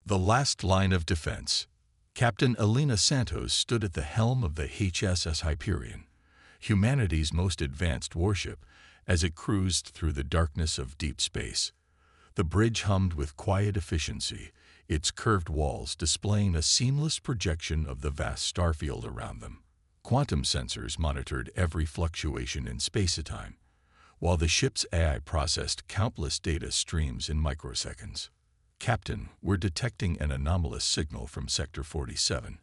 The last line of defense. Captain Elena Santos stood at the helm of the HSS Hyperion, humanity's most advanced warship, as it cruised through the darkness of deep space. The bridge hummed with quiet efficiency, its curved walls displaying a seamless projection of the vast starfield around them. Quantum sensors monitored every fluctuation in space-time, while the ship's AI processed countless data streams in microseconds. "Captain, we're detecting an anomalous signal from Sector 47,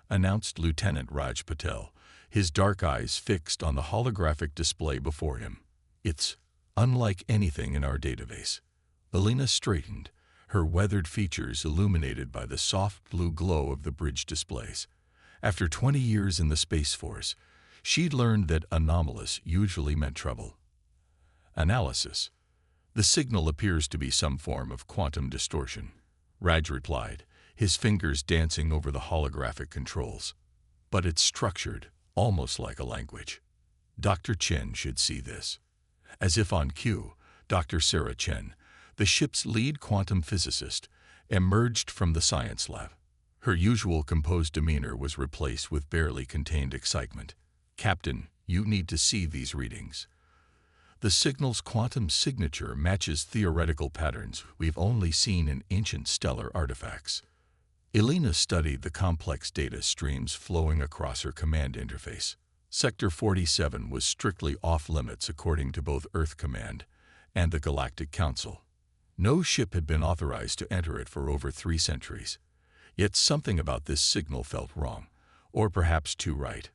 announced Lieutenant Raj Patel, his dark eyes fixed on the holographic display before him. "It's unlike anything in our database." Elena straightened, her weathered features illuminated by the soft blue glow of the bridge displays. After 20 years in the Space Force, she'd learned that anomalous usually meant trouble. Analysis. "The signal appears to be some form of quantum distortion," Raj replied, his fingers dancing over the holographic controls. "But it's structured, almost like a language. Dr. Chen should see this." As if on cue, Dr. Sarah Chen, the ship's lead quantum physicist, emerged from the science lab. Her usual composed demeanor was replaced with barely contained excitement. "Captain, you need to see these readings. The signal's quantum signature matches theoretical patterns we've only seen in ancient stellar artifacts." Elena studied the complex data streams flowing across her command interface. Sector 47 was strictly off-limits according to both Earth Command and the Galactic Council. No ship had been authorized to enter it for over 3 centuries. Yet something about this signal felt wrong, or perhaps too right.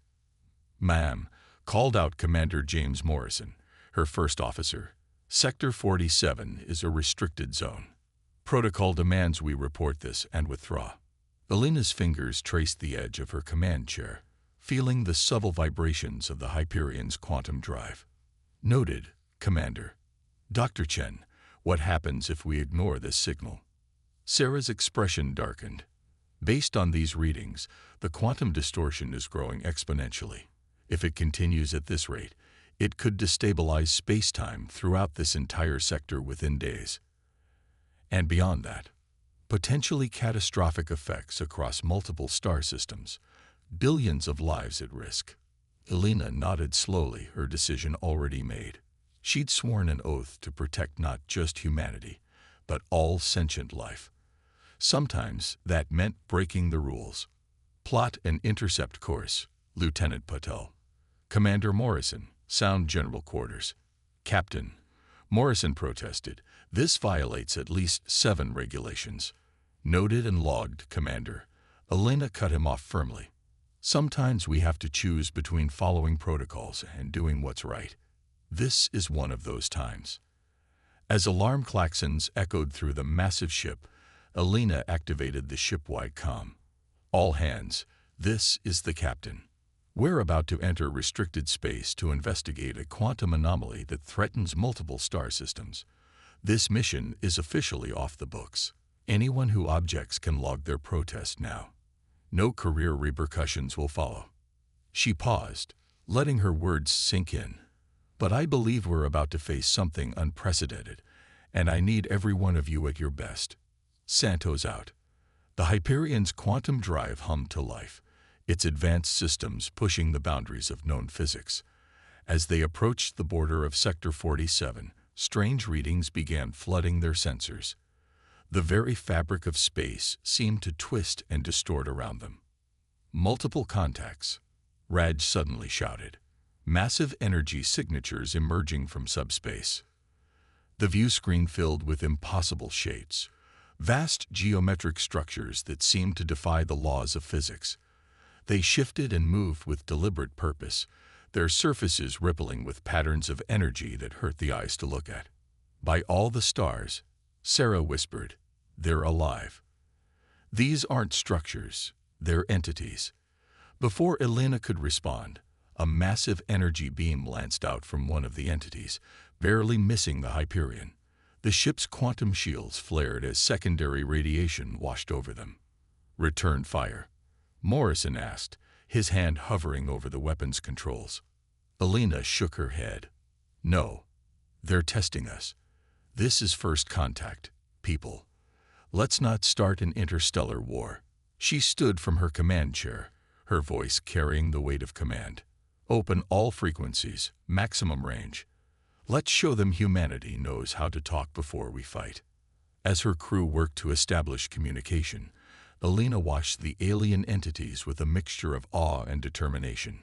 "Ma'am," called out Commander James Morrison, her first officer, "Sector 47 is a restricted zone. Protocol demands we report this and withdraw." Elena's fingers traced the edge of her command chair, feeling the subtle vibrations of the Hyperion's quantum drive. "Noted, Commander." "Dr. Chen, what happens if we ignore this signal?" Sarah's expression darkened. "Based on these readings, the quantum distortion is growing exponentially. If it continues at this rate, it could destabilize space-time throughout this entire sector within days. And beyond that, potentially catastrophic effects across multiple star systems, billions of lives at risk." Elena nodded slowly, her decision already made. She'd sworn an oath to protect not just humanity, but all sentient life. Sometimes that meant breaking the rules. "Plot and intercept course, Lieutenant Patel." "Commander Morrison, sound general quarters." "Captain," Morrison protested, "this violates at least 7 regulations." "Noted and logged, Commander." Elena cut him off firmly. "Sometimes we have to choose between following protocols and doing what's right. This is one of those times." As alarm klaxons echoed through the massive ship, Elena activated the ship-wide comm. "All hands, this is the captain. We're about to enter restricted space to investigate a quantum anomaly that threatens multiple star systems. This mission is officially off the books. Anyone who objects can log their protest now. No career repercussions will follow." She paused, letting her words sink in. "But I believe we're about to face something unprecedented, and I need every one of you at your best." Santos out. The Hyperion's quantum drive hummed to life, its advanced systems pushing the boundaries of known physics. As they approached the border of Sector 47, strange readings began flooding their sensors. The very fabric of space seemed to twist and distort around them. "Multiple contacts," Raj suddenly shouted. Massive energy signatures emerging from subspace. The view screen filled with impossible shapes, vast geometric structures that seemed to defy the laws of physics. They shifted and moved with deliberate purpose, their surfaces rippling with patterns of energy that hurt the eyes to look at. "By all the stars," Sarah whispered, "they're alive. These aren't structures, they're entities." Before Elena could respond, a massive energy beam lanced out from one of the entities, barely missing the Hyperion. The ship's quantum shields flared as secondary radiation washed over them. "Return fire," Morrison asked, his hand hovering over the weapon's controls. Elena shook her head. "No, they're testing us. This is first contact, people. Let's not start an interstellar war. She stood from her command chair, her voice carrying the weight of command. Open all frequencies, maximum range. Let's show them humanity knows how to talk before we fight. As her crew worked to establish communication, Alina watched the alien entities with a mixture of awe and determination.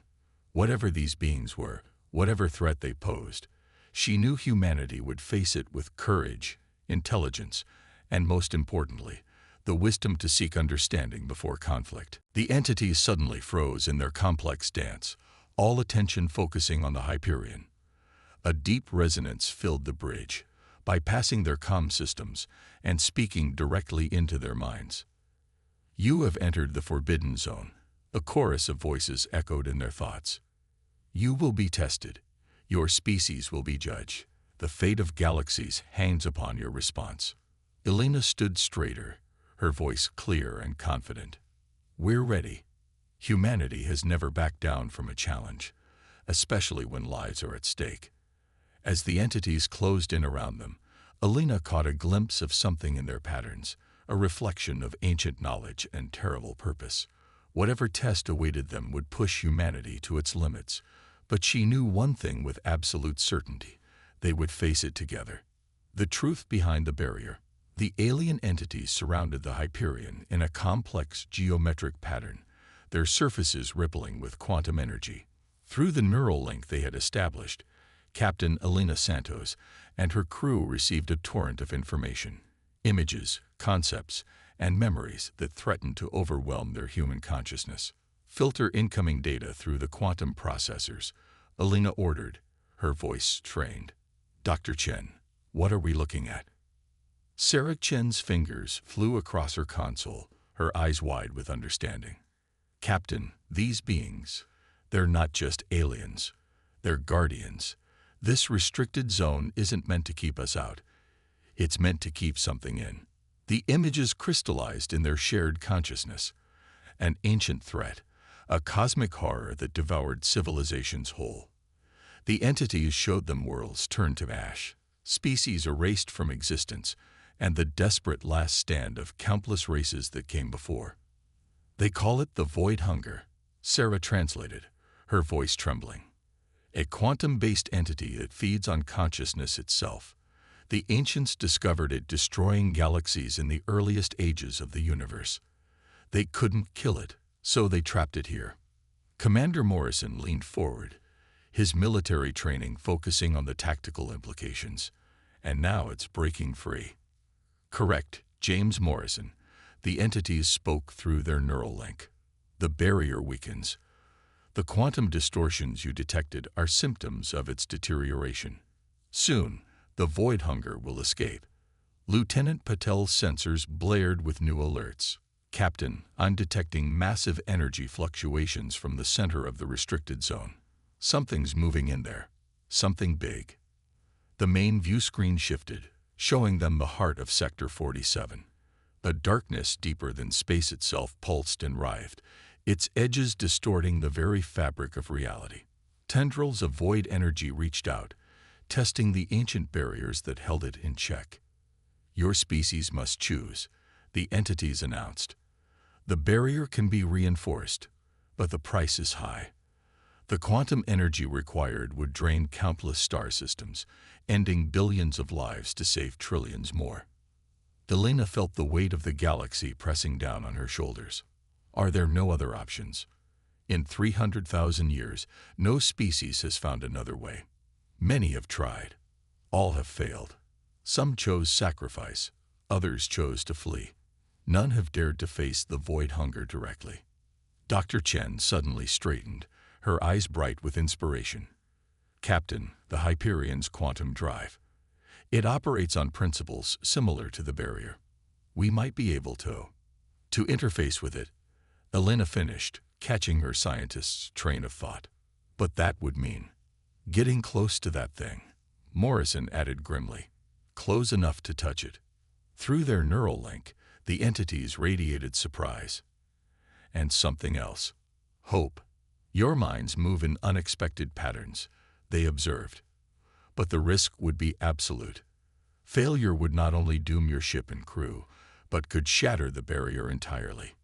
Whatever these beings were, whatever threat they posed, she knew humanity would face it with courage, intelligence, and most importantly, the wisdom to seek understanding before conflict. The entities suddenly froze in their complex dance, all attention focusing on the Hyperion. A deep resonance filled the bridge, bypassing their comm systems and speaking directly into their minds. You have entered the Forbidden Zone, a chorus of voices echoed in their thoughts. You will be tested. Your species will be judged. The fate of galaxies hangs upon your response. Alina stood straighter, her voice clear and confident. We're ready. Humanity has never backed down from a challenge, especially when lives are at stake. As the entities closed in around them, Alina caught a glimpse of something in their patterns, a reflection of ancient knowledge and terrible purpose. Whatever test awaited them would push humanity to its limits, but she knew one thing with absolute certainty: they would face it together. The truth behind the barrier. The alien entities surrounded the Hyperion in a complex geometric pattern, their surfaces rippling with quantum energy. Through the neural link they had established, Captain Alina Santos and her crew received a torrent of information, images, concepts, and memories that threatened to overwhelm their human consciousness. Filter incoming data through the quantum processors, Alina ordered, her voice strained. Dr. Chen, what are we looking at? Sarah Chen's fingers flew across her console, her eyes wide with understanding. Captain, these beings, they're not just aliens. They're guardians. This restricted zone isn't meant to keep us out. It's meant to keep something in. The images crystallized in their shared consciousness. An ancient threat, a cosmic horror that devoured civilizations whole. The entities showed them worlds turned to ash, species erased from existence, and the desperate last stand of countless races that came before. They call it the Void Hunger, Sarah translated, her voice trembling. A quantum-based entity that feeds on consciousness itself. The ancients discovered it destroying galaxies in the earliest ages of the universe. They couldn't kill it, so they trapped it here. Commander Morrison leaned forward, his military training focusing on the tactical implications. And now it's breaking free. Correct, James Morrison. The entities spoke through their neural link. The barrier weakens. The quantum distortions you detected are symptoms of its deterioration. Soon, the Void Hunger will escape. Lieutenant Patel's sensors blared with new alerts. Captain, I'm detecting massive energy fluctuations from the center of the restricted zone. Something's moving in there. Something big. The main view screen shifted, showing them the heart of Sector 47. A darkness deeper than space itself pulsed and writhed, its edges distorting the very fabric of reality. Tendrils of void energy reached out, testing the ancient barriers that held it in check. Your species must choose, the entities announced. The barrier can be reinforced, but the price is high. The quantum energy required would drain countless star systems, ending billions of lives to save trillions more. Alina felt the weight of the galaxy pressing down on her shoulders. Are there no other options? In 300,000 years, no species has found another way. Many have tried. All have failed. Some chose sacrifice. Others chose to flee. None have dared to face the Void Hunger directly. Dr. Chen suddenly straightened, her eyes bright with inspiration. Captain, the Hyperion's quantum drive. It operates on principles similar to the barrier. We might be able to interface with it. Alina finished, catching her scientist's train of thought. But that would mean getting close to that thing. Morrison added grimly. Close enough to touch it. Through their neural link, the entities radiated surprise. And something else. Hope. Your minds move in unexpected patterns, they observed. But the risk would be absolute. Failure would not only doom your ship and crew, but could shatter the barrier entirely.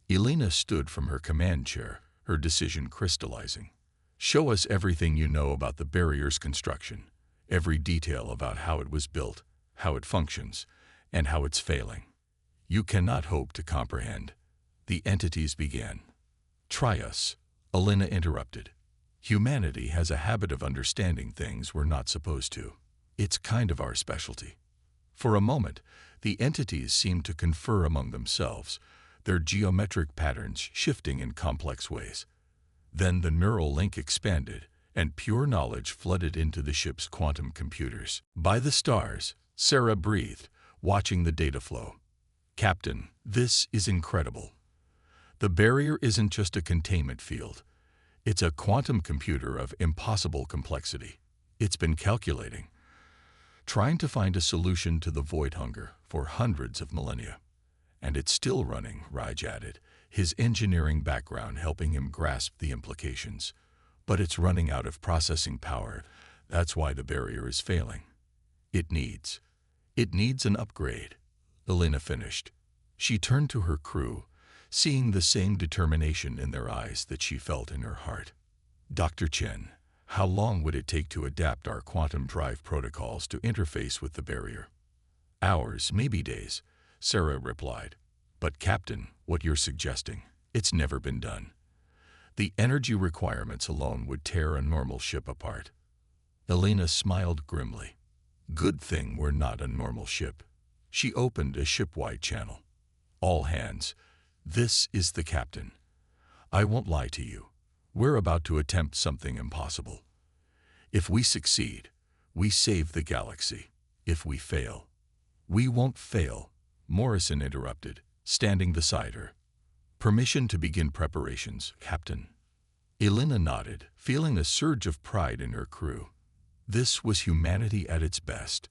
Elena stood from her command chair, her decision crystallizing. Show us everything you know about the barrier's construction, every detail about how it was built, how it functions, and how it's failing. You cannot hope to comprehend. The entities began. Try us, Elena interrupted. Humanity has a habit of understanding things we're not supposed to. It's kind of our specialty. For a moment, the entities seemed to confer among themselves, their geometric patterns shifting in complex ways. Then the neural link expanded, and pure knowledge flooded into the ship's quantum computers. By the stars, Sarah breathed, watching the data flow. Captain, this is incredible. The barrier isn't just a containment field. It's a quantum computer of impossible complexity. It's been calculating, trying to find a solution to the void hunger for hundreds of millennia. And it's still running, Raj added, his engineering background helping him grasp the implications. But it's running out of processing power. That's why the barrier is failing. It needs an upgrade, Elena finished. She turned to her crew, seeing the same determination in their eyes that she felt in her heart. Dr. Chen, how long would it take to adapt our quantum drive protocols to interface with the barrier? Hours, maybe days, Sarah replied. But Captain, what you're suggesting, it's never been done. The energy requirements alone would tear a normal ship apart. Elena smiled grimly. Good thing we're not a normal ship. She opened a ship-wide channel. All hands. This is the captain. I won't lie to you. We're about to attempt something impossible. If we succeed, we save the galaxy. If we fail, we won't fail, Morrison interrupted, standing beside her. Permission to begin preparations, Captain. Elena nodded, feeling a surge of pride in her crew. This was humanity at its best,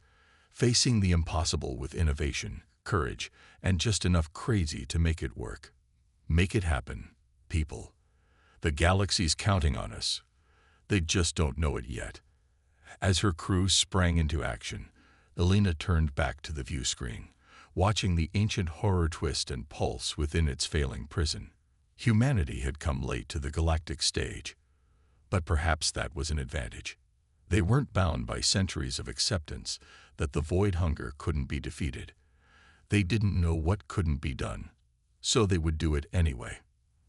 facing the impossible with innovation, courage, and just enough crazy to make it work. Make it happen, people. The galaxy's counting on us. They just don't know it yet. As her crew sprang into action, Elena turned back to the view screen, watching the ancient horror twist and pulse within its failing prison. Humanity had come late to the galactic stage, but perhaps that was an advantage. They weren't bound by centuries of acceptance that the void hunger couldn't be defeated. They didn't know what couldn't be done, so they would do it anyway.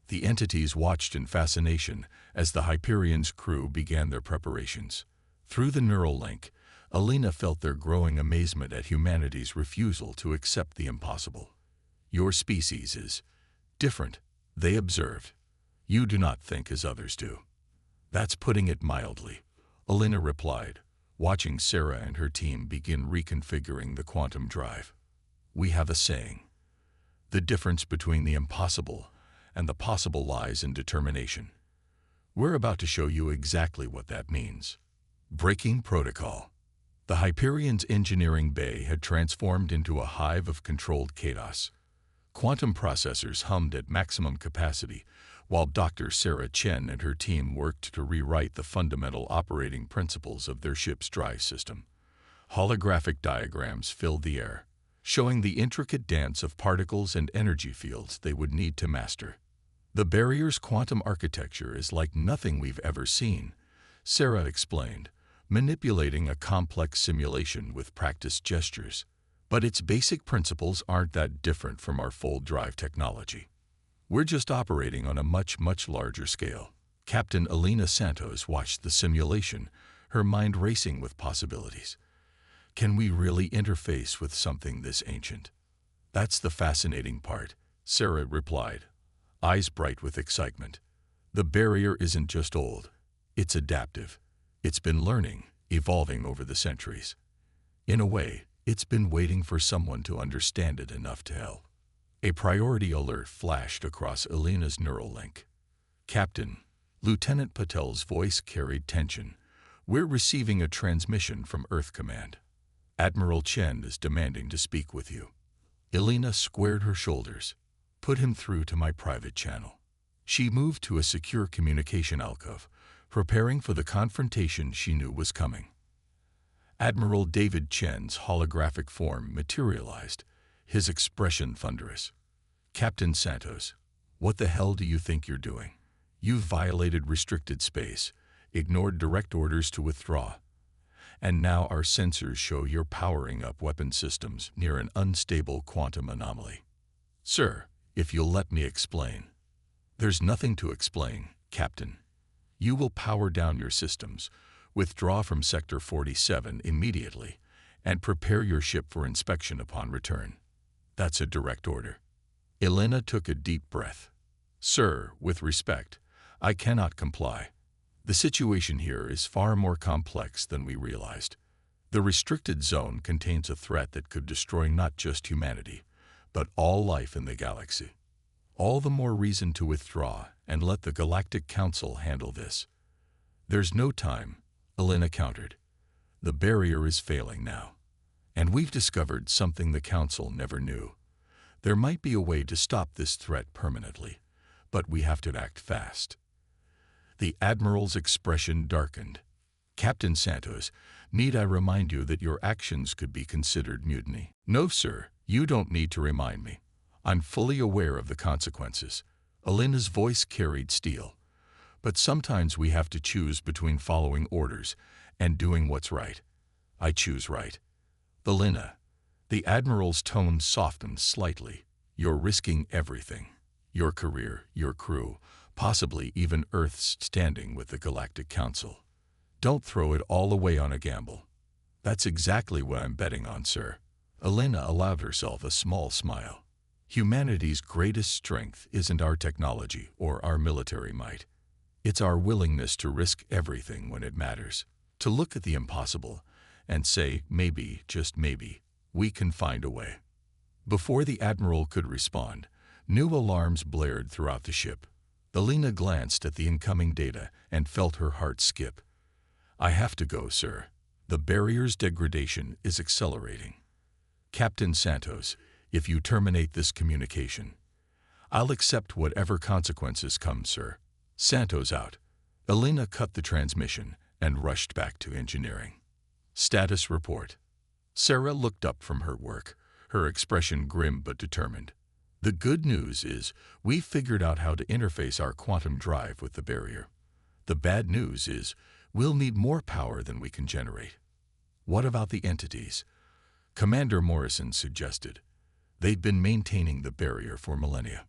The entities watched in fascination as the Hyperion's crew began their preparations. Through the neural link, Elena felt their growing amazement at humanity's refusal to accept the impossible. Your species is different, they observed. You do not think as others do. That's putting it mildly, Elena replied, watching Sarah and her team begin reconfiguring the quantum drive. We have a saying. The difference between the impossible and the possible lies in determination. We're about to show you exactly what that means. Breaking protocol. The Hyperion's engineering bay had transformed into a hive of controlled chaos. Quantum processors hummed at maximum capacity, while Dr. Sarah Chen and her team worked to rewrite the fundamental operating principles of their ship's drive system. Holographic diagrams filled the air, showing the intricate dance of particles and energy fields they would need to master. The barrier's quantum architecture is like nothing we've ever seen, Sarah explained, manipulating a complex simulation with practiced gestures. But its basic principles aren't that different from our full drive technology. We're just operating on a much larger scale. Captain Elena Santos watched the simulation, her mind racing with possibilities. Can we really interface with something this ancient? That's the fascinating part, Sarah replied, eyes bright with excitement. The barrier isn't just old, it's adaptive. It's been learning, evolving over the centuries. In a way, it's been waiting for someone to understand it enough to help. A priority alert flashed across Elena's neural link. Captain, Lieutenant Patel's voice carried tension. We're receiving a transmission from Earth Command. Admiral Chen is demanding to speak with you. Elena squared her shoulders. Put him through to my private channel. She moved to a secure communication alcove, preparing for the confrontation she knew was coming. Admiral David Chen's holographic form materialized, his expression thunderous. "Captain Santos, what the hell do you think you're doing? You've violated restricted space, ignored direct orders to withdraw, and now our sensors show you're powering up weapon systems near an unstable quantum anomaly." "Sir, if you'll let me explain." "There's nothing to explain, Captain. You will power down your systems, withdraw from Sector 47 immediately, and prepare your ship for inspection upon return. That's a direct order." Elena took a deep breath. "Sir, with respect, I cannot comply. The situation here is far more complex than we realized. The restricted zone contains a threat that could destroy not just humanity, but all life in the galaxy. All the more reason to withdraw and let the Galactic Council handle this." "There's no time," Elena countered. "The barrier is failing now. And we've discovered something the Council never knew. There might be a way to stop this threat permanently, but we have to act fast." The Admiral's expression darkened. "Captain Santos, need I remind you that your actions could be considered mutiny?" "No, sir, you don't need to remind me. I'm fully aware of the consequences." Elena's voice carried steel. "But sometimes we have to choose between following orders and doing what's right. I choose right." "Elena," the Admiral's tone softened slightly, "you're risking everything. Your career, your crew, possibly even Earth's standing with the Galactic Council. Don't throw it all away on a gamble." "That's exactly what I'm betting on, sir." Elena allowed herself a small smile. "Humanity's greatest strength isn't our technology or our military might. It's our willingness to risk everything when it matters, to look at the impossible and say, maybe, just maybe, we can find a way." Before the Admiral could respond, new alarms blared throughout the ship. Elena glanced at the incoming data and felt her heart skip. "I have to go, sir. The barrier's degradation is accelerating." "Captain Santos, if you terminate this communication, I'll accept whatever consequences come, sir." "Santos out." Elena cut the transmission and rushed back to engineering. "Status report." Sarah looked up from her work, her expression grim but determined. "The good news is we've figured out how to interface our quantum drive with the barrier. The bad news is we'll need more power than we can generate." "What about the entities?" Commander Morrison suggested. "They've been maintaining the barrier for millennia.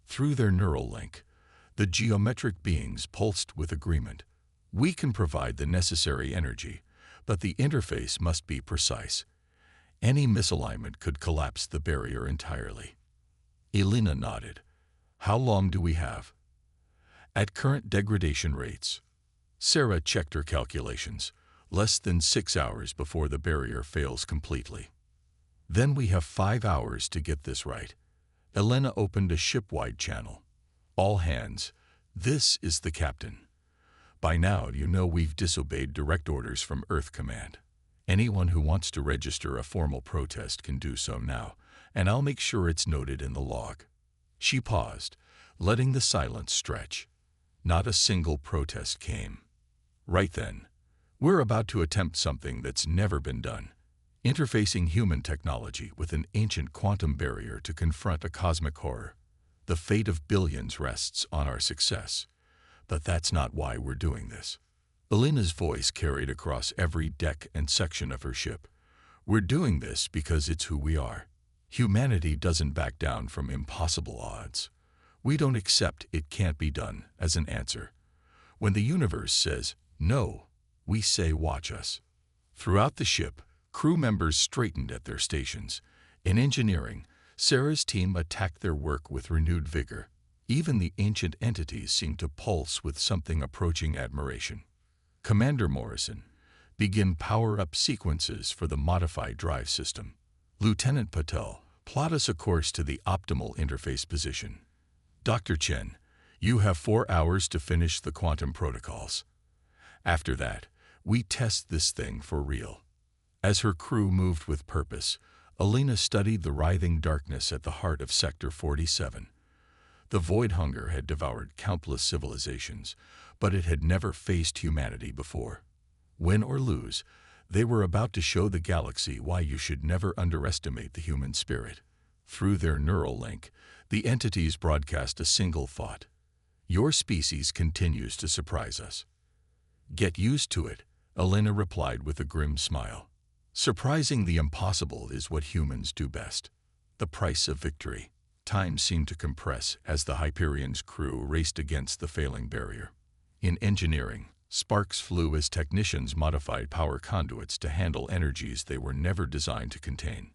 Through their neural link, the geometric beings pulsed with agreement. We can provide the necessary energy, but the interface must be precise. Any misalignment could collapse the barrier entirely." Elena nodded. "How long do we have?" "At current degradation rates." Sarah checked her calculations. "Less than 6 hours before the barrier fails completely." "Then we have 5 hours to get this right." Elena opened a ship-wide channel. "All hands, this is the captain. By now you know we've disobeyed direct orders from Earth Command. Anyone who wants to register a formal protest can do so now, and I'll make sure it's noted in the log." She paused, letting the silence stretch. Not a single protest came. "Right then. We're about to attempt something that's never been done. Interfacing human technology with an ancient quantum barrier to confront a cosmic horror. The fate of billions rests on our success. But that's not why we're doing this." Elena's voice carried across every deck and section of her ship. "We're doing this because it's who we are. Humanity doesn't back down from impossible odds. We don't accept it can't be done as an answer. When the universe says no, we say watch us." Throughout the ship, crew members straightened at their stations. In engineering, Sarah's team attacked their work with renewed vigor. Even the ancient entities seemed to pulse with something approaching admiration. "Commander Morrison, begin power-up sequences for the modified drive system. Lieutenant Patel, plot us a course to the optimal interface position. Dr. Chen, you have 4 hours to finish the quantum protocols. After that, we test this thing for real." As her crew moved with purpose, Elena studied the writhing darkness at the heart of Sector 47. The void hunger had devoured countless civilizations, but it had never faced humanity before. Win or lose, They were about to show the galaxy why you should never underestimate the human spirit. Through their neural link, the entities broadcast a single thought. Your species continues to surprise us. Get used to it, Elena replied with a grim smile. Surprising the impossible is what humans do best. The price of victory. Time seemed to compress as the Hyperion's crew raced against the failing barrier. In engineering, sparks flew as technicians modified power conduits to handle energies they were never designed to contain.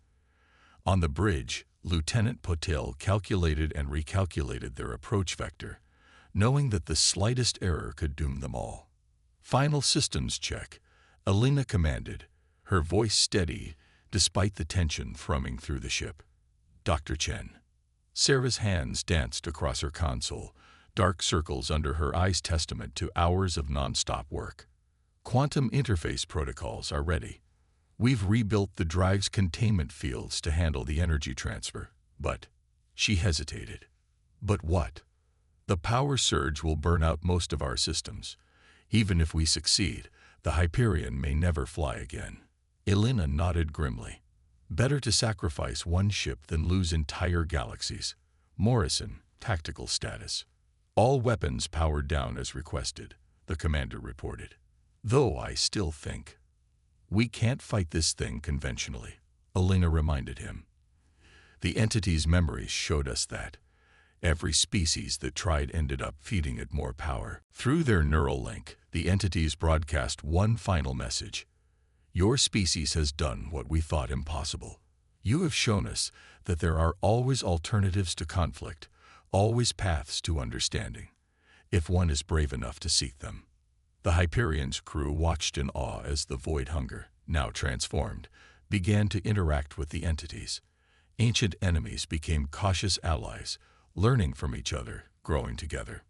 On the bridge, Lieutenant Potel calculated and recalculated their approach vector, knowing that the slightest error could doom them all. Final systems check, Elena commanded, her voice steady despite the tension thrumming through the ship. Dr. Chen. Sarah's hands danced across her console, dark circles under her eyes testament to hours of non-stop work. Quantum interface protocols are ready. We've rebuilt the drive's containment fields to handle the energy transfer, but... She hesitated. But what? The power surge will burn out most of our systems. Even if we succeed, the Hyperion may never fly again. Elena nodded grimly. Better to sacrifice one ship than lose entire galaxies. Morrison, tactical status. All weapons powered down as requested, the commander reported. Though I still think. We can't fight this thing conventionally, Elena reminded him. The entity's memories showed us that. Every species that tried ended up feeding it more power. Through their neural link, the entities broadcast one final message. Your species has done what we thought impossible. You have shown us that there are always alternatives to conflict, always paths to understanding, if one is brave enough to seek them. The Hyperion's crew watched in awe as the Void Hunger, now transformed, began to interact with the entities. Ancient enemies became cautious allies, learning from each other, growing together.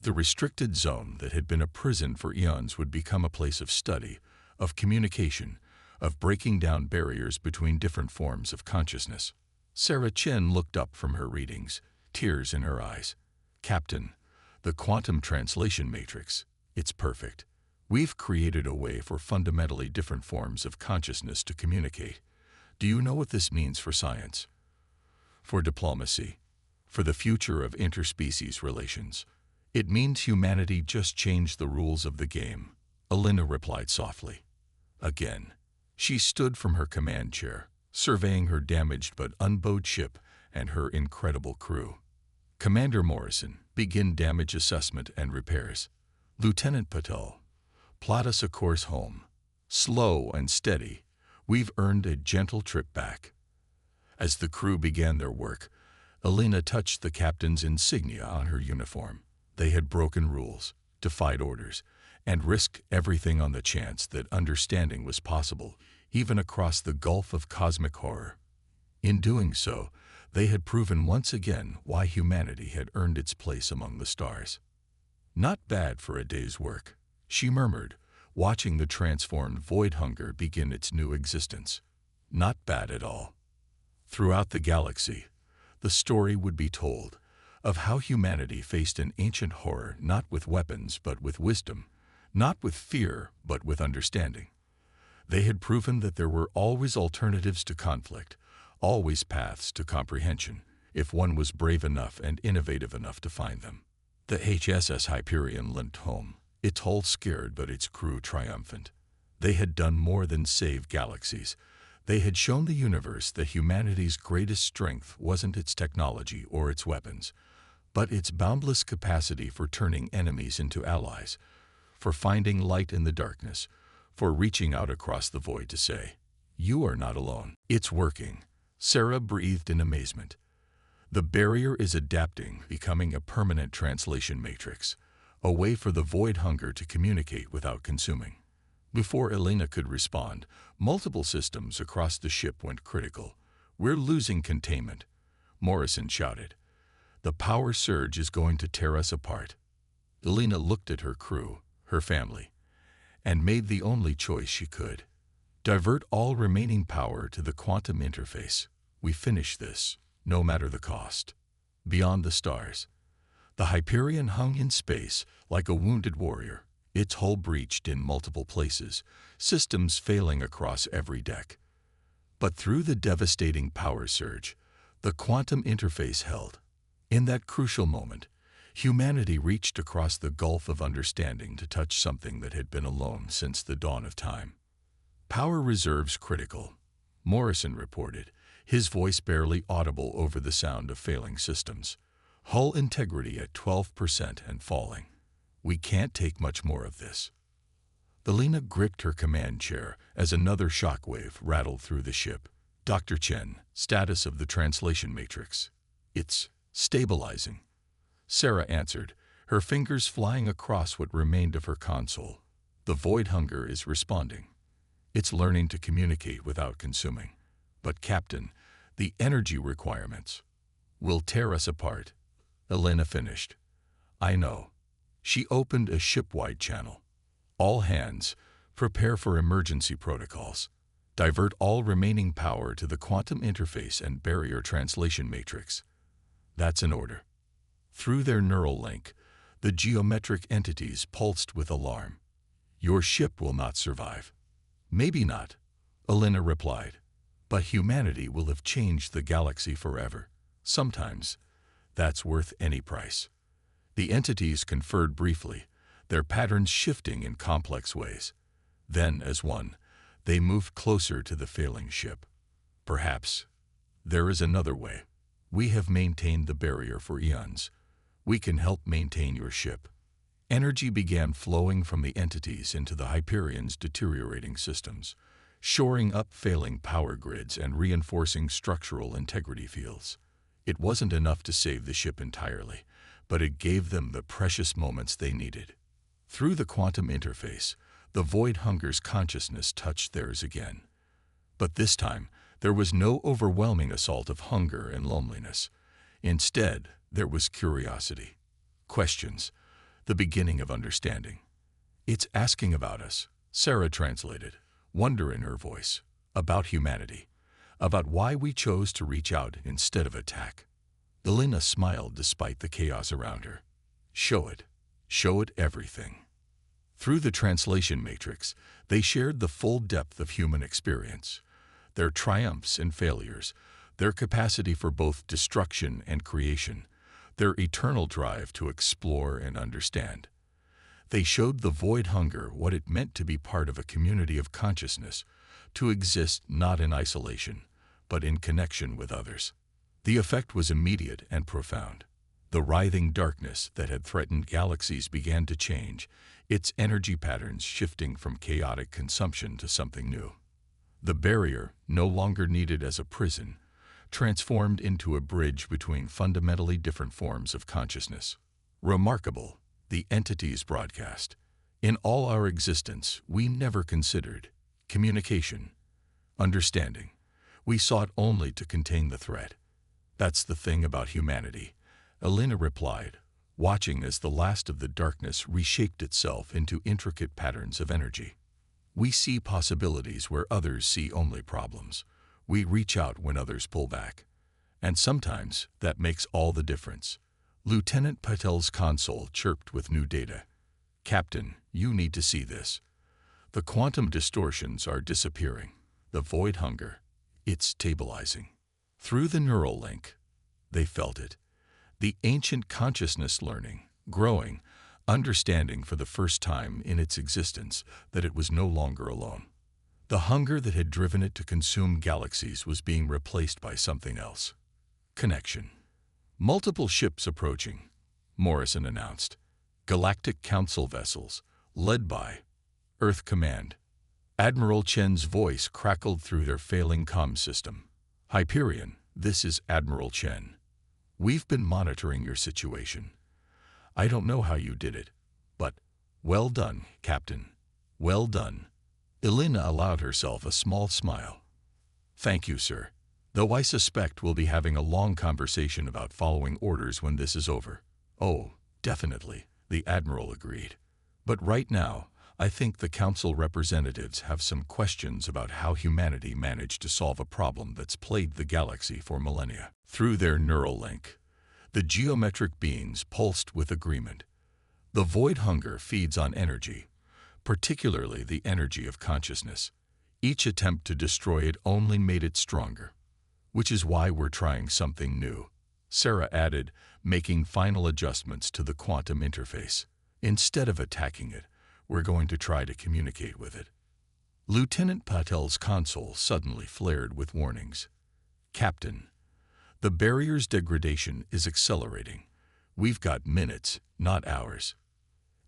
The restricted zone that had been a prison for eons would become a place of study, of communication, of breaking down barriers between different forms of consciousness. Sarah Chen looked up from her readings, tears in her eyes. Captain, the quantum translation matrix, it's perfect. We've created a way for fundamentally different forms of consciousness to communicate. Do you know what this means for science? For diplomacy? For the future of interspecies relations? It means humanity just changed the rules of the game, Elena replied softly. Again, she stood from her command chair, surveying her damaged but unbowed ship and her incredible crew. Commander Morrison, begin damage assessment and repairs. Lieutenant Patel, plot us a course home. Slow and steady, we've earned a gentle trip back. As the crew began their work, Elena touched the captain's insignia on her uniform. They had broken rules, defied orders, and risked everything on the chance that understanding was possible, even across the gulf of cosmic horror. In doing so, they had proven once again why humanity had earned its place among the stars. Not bad for a day's work, she murmured, watching the transformed Void Hunger begin its new existence. Not bad at all. Throughout the galaxy, the story would be told of how humanity faced an ancient horror not with weapons but with wisdom, not with fear but with understanding. They had proven that there were always alternatives to conflict, always paths to comprehension, if one was brave enough and innovative enough to find them. The HSS Hyperion limped home, its hull scared but its crew triumphant. They had done more than save galaxies. They had shown the universe that humanity's greatest strength wasn't its technology or its weapons, but its boundless capacity for turning enemies into allies, for finding light in the darkness, for reaching out across the void to say, "You are not alone." It's working, Sarah breathed in amazement. The barrier is adapting, becoming a permanent translation matrix, a way for the Void Hunger to communicate without consuming. Before Elena could respond, multiple systems across the ship went critical. "We're losing containment," Morrison shouted. "The power surge is going to tear us apart." Elena looked at her crew, her family, and made the only choice she could. Divert all remaining power to the quantum interface. We finish this, no matter the cost. Beyond the stars, the Hyperion hung in space like a wounded warrior, its hull breached in multiple places, systems failing across every deck. But through the devastating power surge, the quantum interface held. In that crucial moment, humanity reached across the gulf of understanding to touch something that had been alone since the dawn of time. Power reserves critical, Morrison reported, his voice barely audible over the sound of failing systems. Hull integrity at 12% and falling. We can't take much more of this. Alina gripped her command chair as another shockwave rattled through the ship. Dr. Chen, status of the translation matrix. It's stabilizing. Sarah answered, her fingers flying across what remained of her console. The void hunger is responding. It's learning to communicate without consuming. But Captain, the energy requirements will tear us apart. Elena finished. I know. She opened a ship-wide channel. All hands, prepare for emergency protocols. Divert all remaining power to the quantum interface and barrier translation matrix. That's an order. Through their neural link, the geometric entities pulsed with alarm. Your ship will not survive. Maybe not, Elena replied. But humanity will have changed the galaxy forever. Sometimes, that's worth any price. The entities conferred briefly, their patterns shifting in complex ways. Then, as one, they moved closer to the failing ship. Perhaps there is another way. We have maintained the barrier for eons. We can help maintain your ship. Energy began flowing from the entities into the Hyperion's deteriorating systems, shoring up failing power grids and reinforcing structural integrity fields. It wasn't enough to save the ship entirely, but it gave them the precious moments they needed. Through the quantum interface, the void hunger's consciousness touched theirs again. But this time, there was no overwhelming assault of hunger and loneliness. Instead, there was curiosity, questions, the beginning of understanding. It's asking about us, Sarah translated, wonder in her voice, about humanity, about why we chose to reach out instead of attack. Elena smiled despite the chaos around her. Show it everything. Through the translation matrix, they shared the full depth of human experience, their triumphs and failures, their capacity for both destruction and creation, their eternal drive to explore and understand. They showed the void hunger what it meant to be part of a community of consciousness, to exist not in isolation, but in connection with others. The effect was immediate and profound. The writhing darkness that had threatened galaxies began to change, its energy patterns shifting from chaotic consumption to something new. The barrier, no longer needed as a prison, transformed into a bridge between fundamentally different forms of consciousness. Remarkable, the entity's broadcast. In all our existence, we never considered communication, understanding. We sought only to contain the threat. That's the thing about humanity, Elena replied, watching as the last of the darkness reshaped itself into intricate patterns of energy. We see possibilities where others see only problems. We reach out when others pull back. And sometimes that makes all the difference. Lieutenant Patel's console chirped with new data. Captain, you need to see this. The quantum distortions are disappearing. The void hunger, it's stabilizing. Through the neural link, they felt it. The ancient consciousness learning, growing, understanding for the first time in its existence that it was no longer alone. The hunger that had driven it to consume galaxies was being replaced by something else. Connection. Multiple ships approaching, Morrison announced. Galactic Council vessels, led by Earth Command. Admiral Chen's voice crackled through their failing comm system. Hyperion, this is Admiral Chen. We've been monitoring your situation. I don't know how you did it, but well done, Captain. Well done. Elena allowed herself a small smile. Thank you, sir. Though I suspect we'll be having a long conversation about following orders when this is over. Oh, definitely, the Admiral agreed. But right now, I think the Council representatives have some questions about how humanity managed to solve a problem that's plagued the galaxy for millennia. Through their neural link, the geometric beings pulsed with agreement. The void hunger feeds on energy, particularly the energy of consciousness. Each attempt to destroy it only made it stronger, which is why we're trying something new, Sarah added, making final adjustments to the quantum interface. Instead of attacking it, we're going to try to communicate with it. Lieutenant Patel's console suddenly flared with warnings. Captain, the barrier's degradation is accelerating. We've got minutes, not hours.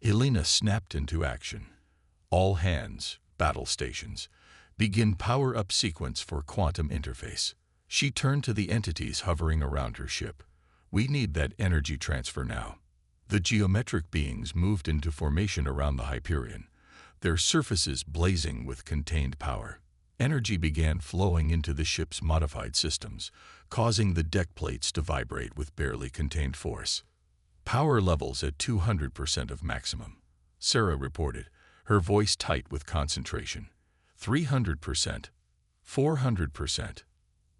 Elena snapped into action. All hands, battle stations, begin power-up sequence for quantum interface. She turned to the entities hovering around her ship. We need that energy transfer now. The geometric beings moved into formation around the Hyperion, their surfaces blazing with contained power. Energy began flowing into the ship's modified systems, causing the deck plates to vibrate with barely contained force. Power levels at 200% of maximum, Sarah reported, her voice tight with concentration. 300%, 400%.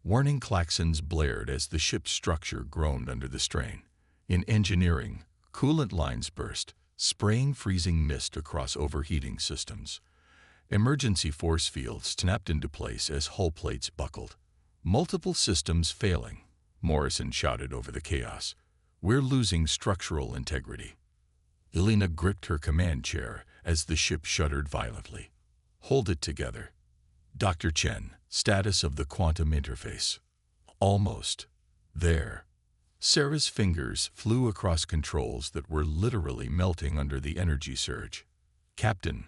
Warning klaxons blared as the ship's structure groaned under the strain. In engineering, coolant lines burst, spraying freezing mist across overheating systems. Emergency force fields snapped into place as hull plates buckled. Multiple systems failing, Morrison shouted over the chaos. We're losing structural integrity. Elena gripped her command chair as the ship shuddered violently. Hold it together. Dr. Chen, status of the quantum interface. Almost. There. Sarah's fingers flew across controls that were literally melting under the energy surge. Captain,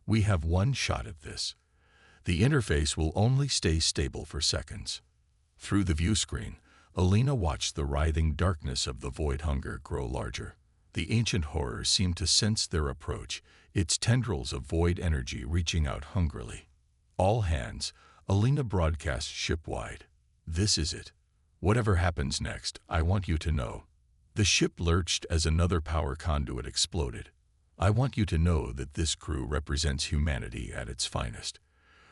we have one shot at this. The interface will only stay stable for seconds. Through the view screen, Elena watched the writhing darkness of the void hunger grow larger. The ancient horror seemed to sense their approach, its tendrils of void energy reaching out hungrily. All hands, Elena broadcast ship-wide. This is it. Whatever happens next, I want you to know. The ship lurched as another power conduit exploded. I want you to know that this crew represents humanity at its finest.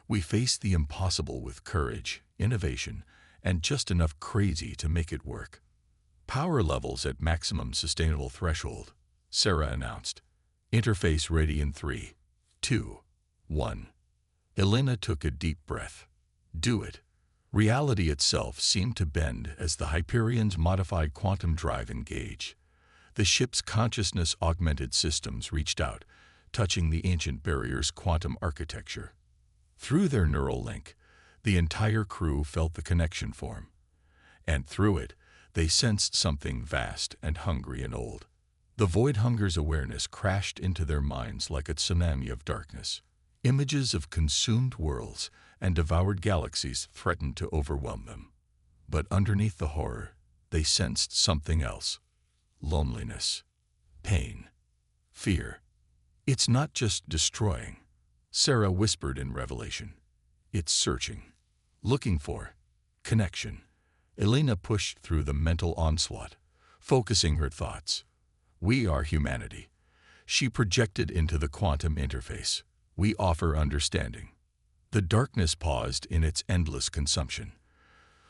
We face the impossible with courage, innovation, and just enough crazy to make it work. Power levels at maximum sustainable threshold, Sarah announced. Interface ready in 3, 2, 1. Elena took a deep breath. Do it. Reality itself seemed to bend as the Hyperion's modified quantum drive engaged. The ship's consciousness-augmented systems reached out, touching the ancient barrier's quantum architecture. Through their neural link, the entire crew felt the connection form. And through it, they sensed something vast and hungry and old. The void hunger's awareness crashed into their minds like a tsunami of darkness. Images of consumed worlds and devoured galaxies threatened to overwhelm them. But underneath the horror, they sensed something else. Loneliness, pain, fear. It's not just destroying, Sarah whispered in revelation. It's searching, looking for connection. Elena pushed through the mental onslaught, focusing her thoughts. We are humanity. She projected into the quantum interface. We offer understanding. The darkness paused in its endless consumption.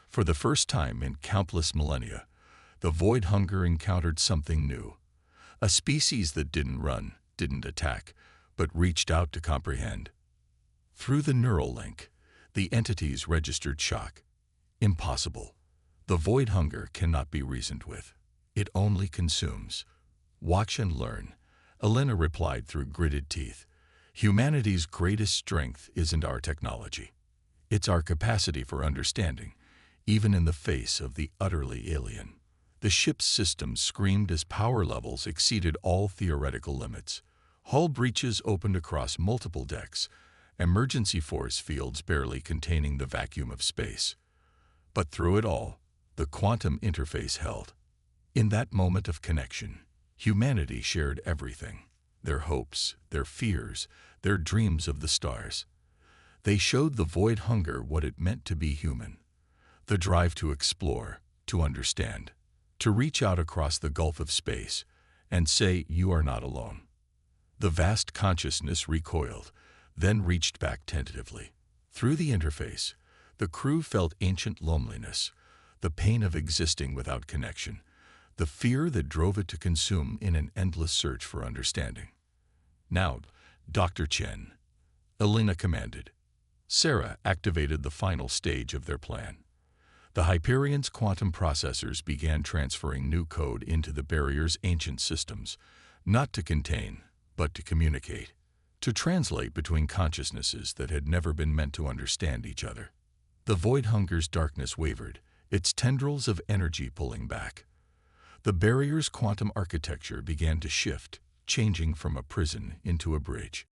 For the first time in countless millennia, the void hunger encountered something new. A species that didn't run, didn't attack, but reached out to comprehend. Through the neural link, the entities registered shock. Impossible. The void hunger cannot be reasoned with. It only consumes. Watch and learn, Elena replied through gritted teeth. Humanity's greatest strength isn't our technology. It's our capacity for understanding, even in the face of the utterly alien. The ship's systems screamed as power levels exceeded all theoretical limits. Hull breaches opened across multiple decks, emergency force fields barely containing the vacuum of space. But through it all, the quantum interface held. In that moment of connection, humanity shared everything. Their hopes, their fears, their dreams of the stars. They showed the void hunger what it meant to be human. The drive to explore, to understand, to reach out across the gulf of space and say you are not alone. The vast consciousness recoiled, then reached back tentatively. Through the interface, the crew felt ancient loneliness, the pain of existing without connection, the fear that drove it to consume in an endless search for understanding. "Now, Dr. Chen," Alina commanded. Sarah activated the final stage of their plan. The Hyperion's quantum processors began transferring new code into the barrier's ancient systems, not to contain, but to communicate, to translate between consciousnesses that had never been meant to understand each other. The Void Hunger's darkness wavered, its tendrils of energy pulling back. The barrier's quantum architecture began to shift, changing from a prison into a bridge.